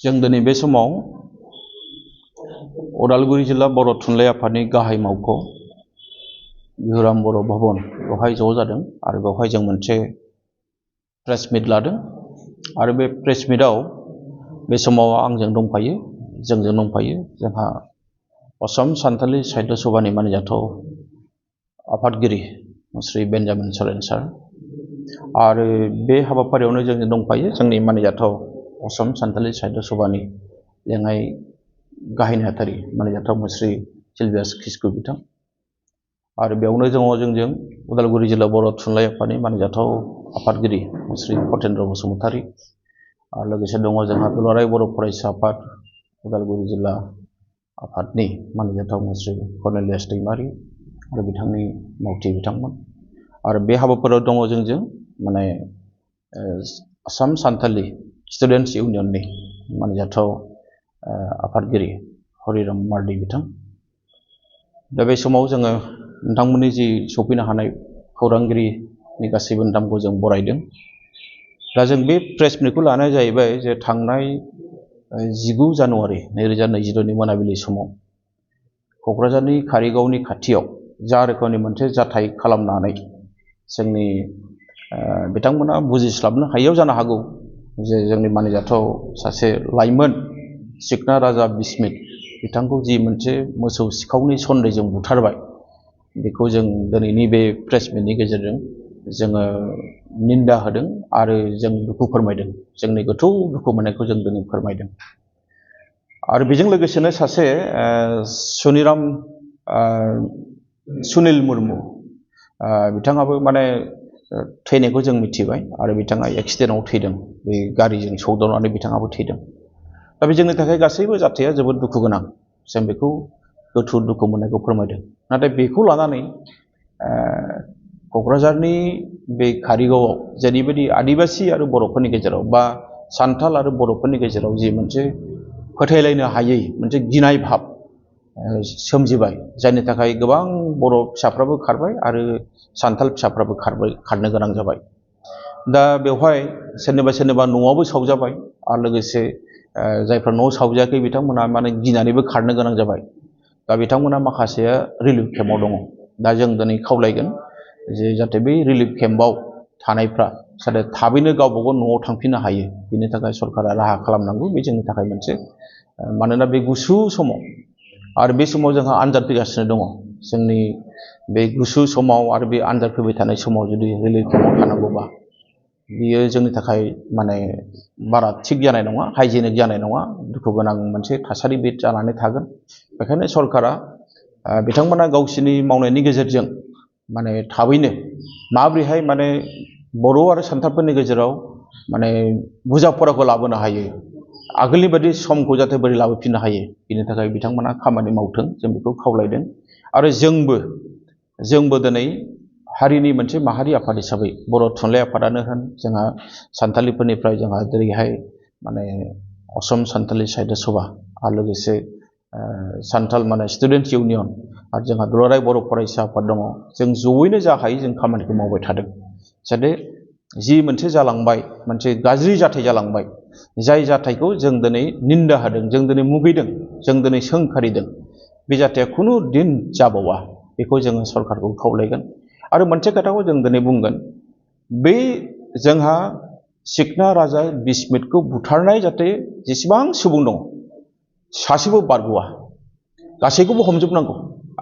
जों दिनै बे समाव उदालगुरि जिल्ला बर' थुनलाइ आफादनि गाहाय मावख' बिहुराम बर' भवन बेवहाय ज' जादों आरो बेवहाय जों मोनसे प्रेस मिट लादों आरो बे प्रेस मिटआव बे समाव आंजों दंफायो जोंजों दंफायो जोंहा असम सानथालि साहित्य सभानि मानिजाथाव आफादगिरि श्री बेन्जामिन सरेन सार आरो बे हाबाफारियावनो जोंजों दंफायो जोंनि मानिजाथाव असम सानथालि साहित्य सभानि लेङाइ गाहाय नेहाथारि मानिजाथाव मुस्रि सिलभियास किस्कु बिथां आरो बेयावनो दङ जोंजों उदालगुरि जिल्ला बर' थुनलाइ आफादनि मानिजाथाव आफादगिरि मुस्रि फतेन्द्र बसुमतारी आरो लोगोसे दङ जोंहा दुलाराय बर' फरायसा आफाद उदालगुरि जिल्ला आफादनि मानिजाथाव मुस्रि कर्नेलियास दैमारि आरो बिथांनि मावथि बिथांमोन आरो बे हाबाफारियाव दङ जोंजों माने आसाम सानथालि स्टुडेन्टस इउनियननि मानिजाथाव आफादगिरि हरिराम मार्डि बिथां दा बे समाव जोङो नोंथांमोननि जि सफैनो हानाय खौरांगिरिनि गासैबो नोंथांखौ जों बरायदों दा जों बे प्रेस मिटखौ लानाय जाहैबाय जे थांनाय 19 जानुवारि 2022नि मोनाबिलि समाव क'क्राझारनि कारिगावनि खाथियाव जा रोखोमनि मोनसे जाथाय खालामनानै जोंनि बिथांमोना बुजिस्लाबनो हायैयाव जानो हागौ जे जोंनि मानिजाथाव सासे लाइमोन सिखना राजा बिस्मित बिथांखौ जि मोनसे मोसौ सिखावनि सन्देहजों बुथारबाय बेखौ जों दिनैनि बे प्रेस मिटनि गेजेरजों जोङो निन्दा होदों आरो जों दुखु फोरमायदों जोंनि गोथौ दुखु मोननायखौ जों दिनै फोरमायदों आरो बेजों लोगोसेनो सासे सुनिल मुर्मु बिथाङाबो माने थैनायखौ जों मिथिबाय आरो बिथाङा एक्सिडेन्टआव थैदों बे गारिजों सौदावनानै बिथाङाबो थैदों दा बे जोंनि थाखाय गासैबो जाथाया जोबोद दुखु गोनां जों बेखौ गोथौ दुखु मोननायखौ फोरमायदों नाथाय बेखौ लानानै क'क्राझारनि बे कारिगावआव जेरैबायदि आदिबासि आरो बर'फोरनि गेजेराव बा सान्थाल आरो बर'फोरनि गेजेराव जि मोनसे फोथायलायनो हायै मोनसे गिनाय भाब सोमजिबाय जायनि थाखाय गोबां बर' फिसाफ्राबो खारबाय आरो सान्थाल फिसाफ्राबो खारनो गोनां जाबाय दा बेवहाय सोरनिबा न'आवबो सावजाबाय आरो लोगोसे जायफ्रा न'आव सावजायाखै बिथांमोना माने गिनानैबो खारनो गोनां जाबाय दा बिथांमोना माखासेया रिलिफ केम्पआव दङ दा जों दिनै खावलायगोन जे जाहाथे बै रिलिफ केम्पआव थानायफ्रा जाहाथे थाबैनो गावबागाव न'आव थांफिननो हायो बेनि थाखाय सरकारा राहा खालामनांगौ बे जोंनि थाखाय मोनसे मानोना बे गुसु समाव आरो बे समाव जोंहा आनजाद फैगासिनो दङ जोंनि बे गुसु समाव आरो बे आनजाद फैबाय थानाय समाव जुदि रिलिफ केम्पआव थानांगौबा बियो जोंनि थाखाय माने बारा थिग जानाय नङा हाइजेनिक जानाय नङा दुखु गोनां मोनसे थासारि बे जानानै थागोन बेखायनो सरकारा बिथांमोना गावसिनि मावनायनि गेजेरजों माने थाबैनो माबोरैहाय माने बर' आरो सान्थालफोरनि गेजेराव माने बुजाफोराखौ लाबोनो हायो आगोलनि बायदि समखौ जाहाथे बोरै लाबोफिननो हायो बेनि थाखाय बिथांमोना खामानि मावथों जों बेखौ खावलायदों आरो जोंबो दिनै हारिनि मोनसे माहारि आफाद हिसाबै बर' थुनलाइ आफादानो होन जोंहा सान्थालिफोरनिफ्राय जोंहा जेरैहाय माने असम सानथालि साहित्य सभा आरो लोगोसे सान्थाल माने स्टुडेन्टस इउनियन आरो जोंहा दुलाराय बर' फरायसा आफाद दङ जों जयैनो जा हायो जों खामानिखौ मावबाय थादों जाहाथे जि मोनसे जालांबाय मोनसे गाज्रि जाथाय जालांबाय जाय जाथायखौ जों दिनै निन्दा होदों जों दिनै मुगैदों जों दिनै सोंखारिदों बे जाथाया खुनु दिन जाबावा बेखौ जोङो सरकारखौ खावलायगोन आरो मोनसे खोथाखौ जों दिनै बुंगोन बै जोंहा सिखना राजा बिस्मितखौ बुथारनाय जाहाथे जेसेबां सुबुं दङ सासेबो बारग'आ गासैखौबो हमजोबनांगौ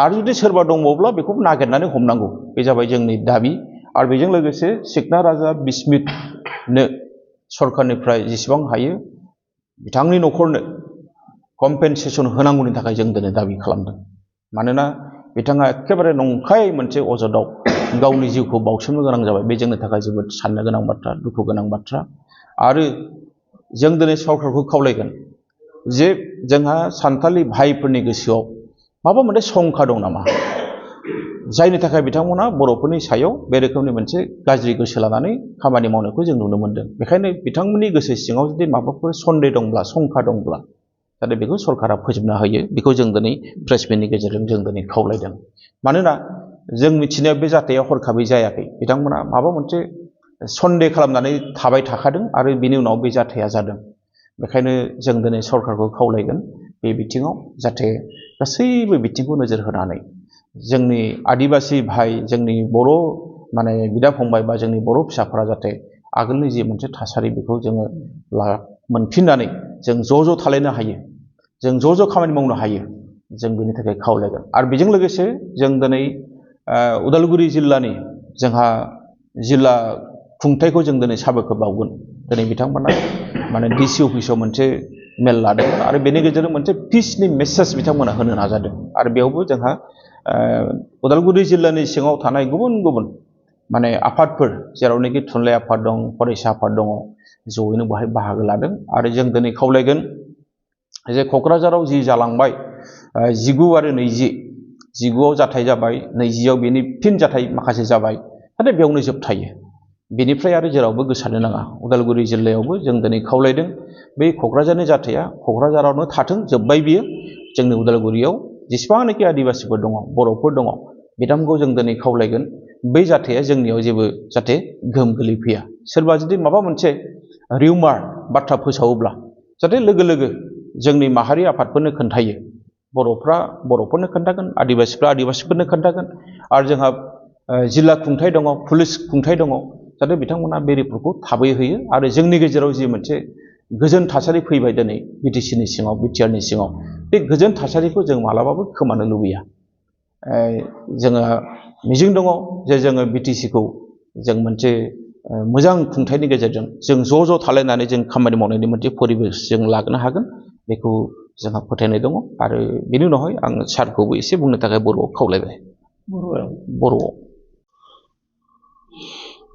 आरो जुदि सोरबा दंबावब्ला बेखौ नागिरनानै हमनांगौ बे जाबाय जोंनि दाबि आरो बेजों लोगोसे सिखना राजा बिस्मितनो सरकारनिफ्राय जेसेबां हायो बिथांनि न'खरनो कम्पेनसेसन होनांगौनि थाखाय जों दिनै दाबि खालामदों मानोना बिथाङा एखेबारे नंखाय मोनसे अजदाव गावनि जिउखौ बावसोमनो गोनां जाबाय बे जोंनि थाखाय जोबोद साननो गोनां बाथ्रा दुखु गोनां बाथ्रा आरो जों दिनै सरकारखौ खावलायगोन जे जोंहा सान्थालि भाइफोरनि गोसोआव माबा मोनसे संखा दं नामा जायनि थाखाय बिथांमोना बर'फोरनि सायाव बे रोखोमनि मोनसे गाज्रि गोसो लानानै खामानि मावनायखौ जों नुनो मोनदों बेखायनो बिथांमोननि गोसो सिङाव जुदि माबाफोर सन्देह दंब्ला संखा दंब्ला जाहाथे बेखौ सरकारा फोजोबनो हायो बेखौ जों दिनै प्रेस मिटनि गेजेरजों जों दिनै खावलायदों मानोना जों मिथिनायाव बे जाथाया हरखाबै जायाखै बिथांमोना माबा मोनसे सन्देह खालामनानै थाबाय थाखादों आरो बिनि उनाव बे जाथाया जादों बेखायनो जों दिनै सरकारखौ खावलायगोन बे बिथिङाव जाहाथे गासैबो बिथिंखौ नोजोर होनानै जोंनि आदिबासि भाइ जोंनि बर' माने बिदा फंबाय बा जोंनि बर' फिसाफोरा जाहाथे आगोलनि जि मोनसे थासारि बेखौ जोङो मोनफिननानै जों ज' थालायनो हायो, जों ज' खामानि मावनो हायो, जों बेनि थाखाय खावलायगोन। आरो बेजों लोगोसे जों दिनै उदालगुरि जिल्लानि जोंहा जिल्ला खुंथायखौ जों दिनै साबायखर बावगोन। दिनै बिथांमोना माने डिसि अफिसाव मोनसे मेल लादोंमोन आरो बेनि गेजेरजों मोनसे पिसनि मेसेज बिथांमोना होनो नाजादों। आरो बेयावबो जोंहा उदालगुरि जिल्लानि सिङाव थानाय गुबुन गुबुन माने आफादफोर जेरावनाखि थुनलाइ आफाद दं, फरायसा आफाद दङ, जयैनो बेहाय बाहागो लादों। आरो जों दिनै खावलायगोन जे क'क्राझाराव जि जालांबाय 19 आरो 20, 19आव जाथाय जाबाय, 20आव बेनि फिन जाथाय माखासे जाबाय, नाथाय बेयावनो जोबथायो। बेनिफ्राय आरो जेरावबो गोसारनो नाङा। उदालगुरि जिल्लायावबो जों दिनै खावलायदों बै क'क्राझारनि जाथाया क'क्राझारावनो थाथों, जोब्बाय बियो। जोंनि उदालगुरियाव जेसेबांनाखि आदिबासिफोर दङ, बर'फोर दङ, बिथांमोनखौ जों दिनै खावलायगोन बै जाथाया जोंनियाव जेबो जाहाथे गोहोम गोलैफैया। सोरबा जुदि माबा मोनसे रिउमार बाथ्रा फोसावोब्ला जाहाथे लोगो लोगो जोंनि माहारि आफादफोरनो खोन्थायो। बर'फ्रा बर'फोरनो खोन्थागोन, आदिबासिफ्रा आदिबासिफोरनो खोन्थागोन। आरो जोंहा जिल्ला खुंथाय दङ, पुलिस खुंथाय दङ, जाहाथे बिथांमोना बे रिपर्टखौ थाबै होयो। आरो जोंनि गेजेराव जि मोनसे गोजोन थासारि फैबाय दिनै बिटिसिनि सिङाव, बिटिआरनि सिङाव, बे गोजोन थासारिखौ जों मालाबाबो खोमानो लुबैया। जोङो मिजिं दङ जे जोङो बिटिसिखौ जों मोनसे मोजां खुंथायनि गेजेरजों जों ज' थालायनानै जों खामानि मावनायनि मोनसे परिबेस जों लाबोनो हागोन, बेखौ जोंहा फोथायनाय दङ। आरो बेनि उनावहाय आं सारखौबो एसे बुंनो थाखाय बर'आव खावलायबाय। बर'आव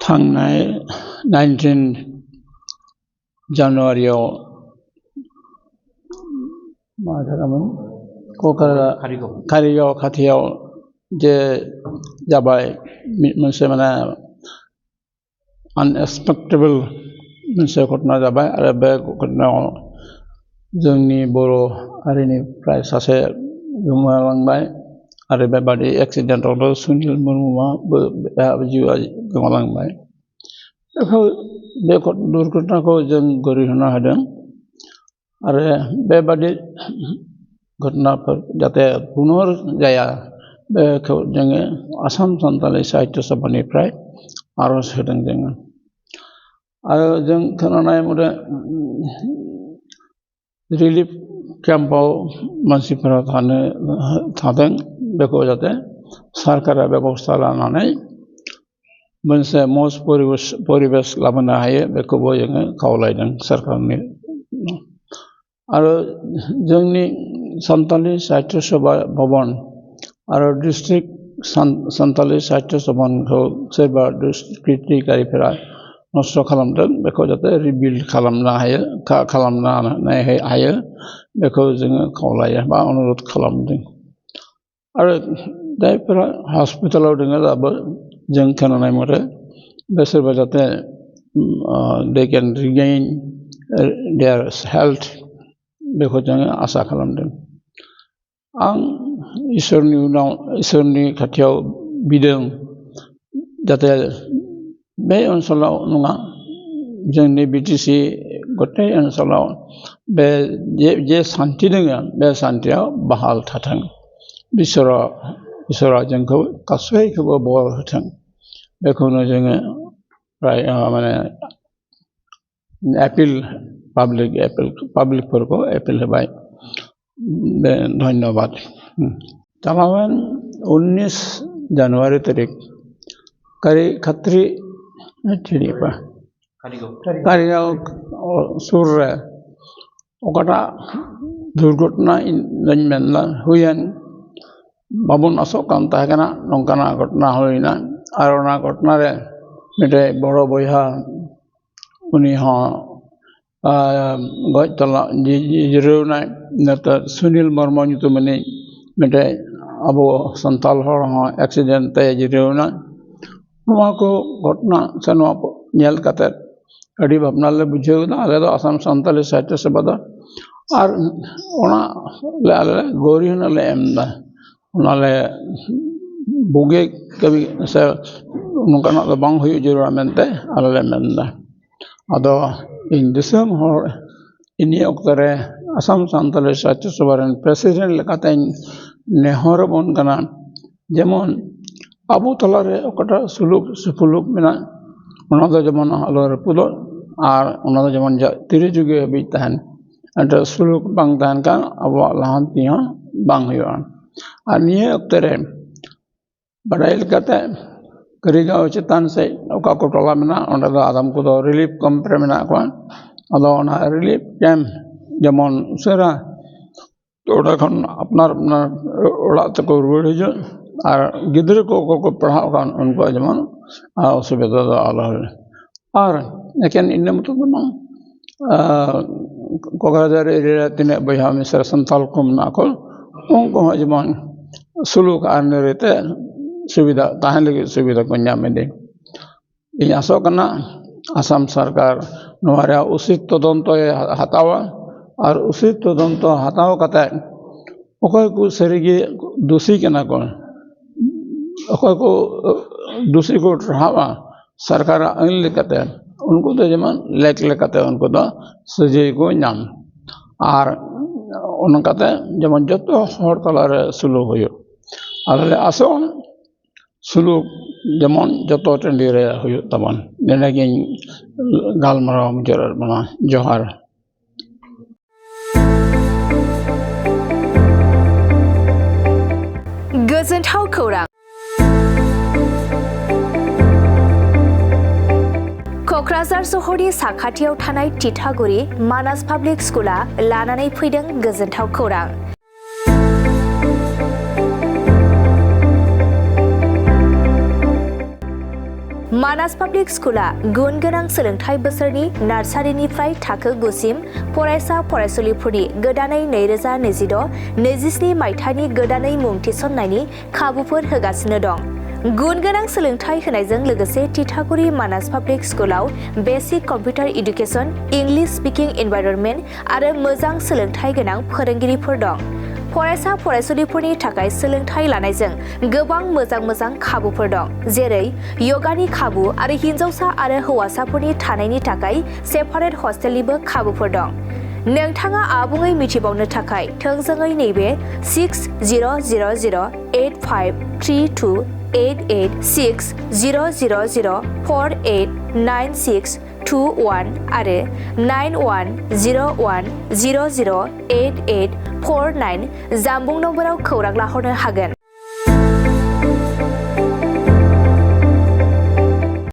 थांनाय 19 जानुवारियाव मा जादोंमोन क'क्राझार कारिगाव खाथियाव जे जाबाय मोनसे माने आनएक्सपेक्टेबल मोनसे घटना जाबाय। आरो बे घटनायाव जोंनि बर' हारिनिफ्राय सासे गोमालांबाय। आरो बेबादि एक्सिडेन्टआवबो सुनिल मुर्मुआबो जिउआ गोमालांबाय। बे दुर्घटनाखौ जों गनायना होदों। आरो बेबादि घटनाफोर जाहाथे पुनर जाया, बेखौ जोङो आसाम सानथालि साहित्य सभानिफ्राय आर'ज होदों जोङो। आरो जों खोनानाय मथे रिलिफ केम्पआव मानसिफोरा थादों, बेखौ जाहाथे सरकारा बेबस्था लानानै मोनसे मज परिबेस लाबोनो हायो, बेखौबो जोङो खावलायदों सरकारनि। आरो जोंनि सानथालि साहित्य सभा भबन आरो डिस्ट्रिक्ट सानथालि साहित्य सभाखौ सोरबा दुष्कृतिकारिफोरा नस्थ' खालामदों, बेखौ जाहाथे रिबिल्ड खालामनो हायो, बेखौ जोङो खावलायो बा अनुरद खालामदों। आरो जायफोरा हस्पिटालाव दङ दाबो जों खोनानाय मथे बिसोरबो जाहाथे दे केन रिगेइन देयार हेल्थ, बेखौ जोङो आसा खालामदों। आं इसोरनि खाथियाव बिदों जाहाथे बे ओनसोलाव नङा, जोंनि बिटिसि गथाय ओनसोलाव बे जे सान्थि दङ, बे सान्थिया बहाल थाथों। इसोरा जोंखौ गासैखौबो बर होथों, बेखौनो जोङो माने पाब्लिकफोरखौ एपिल होबाय। धन्यबाद। तामामेन 19 জানুয়ারি তারিখ कारिगाव सुर रे ओकटा दुर्घटना मेनला हुयन बाबुन असक कान ताहेकना नंकाना घटना हुयना। आर ओना घटना रे मिटे बड़ो बयहा उनी हां गज तला जिरौनाय नेता सुनील मुर्मू nyutumani मिटे अब संताल हर हां एक्सीडेंट ते जिरौना। नोवा को घटना से नोवा नेल काते अड़ी भावना ले बुझेउ ना आले दो आसाम सान्ताली साहित्य सभा दा। आर ओना ले आले गोरी ना ले एमदा ओना ले बुगे कभी से नोकाना दो बांग हुयु जरूरा मेनते आले ले मेनदा। आदो इन दिसम हर ini oktore Assam Santali Satya Sabaran President lekatain nehor bon kana jemon abu talare okata suluk sepuluk mina ona do jemon alor pulo ar ona do jemon tiri juge bitahan ada suluk bang tahan kan abu lahanti ha bang huyan ar niye oktore badai lekate Kerigau cetan saya oka ko tola mina onda do adam ko do relief camp mina ko ado ona relief camp jemon sera oda khon apnar oda teko ruwar hijo ar gidre ko padhao kan unko jemon asubida do ala ar eken inne mutu no Kokradar area tine boyha misra santal kum na ko unko jemon suluk arnerete सुविधा ताहे लगे सुविधा को ᱧᱟᱢᱮᱫᱮ ᱤᱧ ᱟᱥᱚᱜ ᱠᱟᱱᱟ आसाम सरकार नोवारे उचित तदंत हतावा और उचित तदंत हताव कते अखय को सरिगे दोषी कना को अखय को दोषी को रहावा सरकार आइन लेकते उनको तो जमान लेक लेकते उनको तो सजे को नाम और उनकाते जमान जतो हर तलारे सुलु होयो आले आसो suluk jemon joto tendire huyuk taban nenagi galmarau mujarar mana johar गोजोनथाव खौरां क'क्राझार सहरनि साखाथियाव थानाय तितागुरि मानास पाब्लिक स्कुला लानानै फैदों गोजोनथाव खौरां मानास पाब्लिक स्कुला गुन गोनां सोलोंथाइ बोसोरनि नार्सारिनिफ्राय थाखो 9 सिम फरायसा फरायसुलिफोरनि गोदानै 2026-27 मायथाइनि गोदानै मुं थिसननायनि खाबुफोर होगासिनो दं। गुन गोनां सोलोंथाइ होनायजों लोगोसे तितागुरि मानास पाब्लिक स्कुलाव basic computer education, English speaking environment आरो मोजां सोलोंथाइ गोनां फोरोंगिरिफोर दं। फरायसा फरायसुलिफोरनि थाखाय सोलोंथाइ लानायजों गोबां मोजां खाबुफोर दं, जेरै योगानि खाबु आरो हिन्जावसा आरो हौवासाफोरनि थानायनि थाखाय सेपारेट हस्टेलनिबो खाबुफोर दं। नोंथाङा आबुङै मिथिबावनो थाखाय थोंजोङै नैबे 60008532886000489621 आरो 9101008849 जानबुं नम्बराव खौरां लाहरनो हागोन।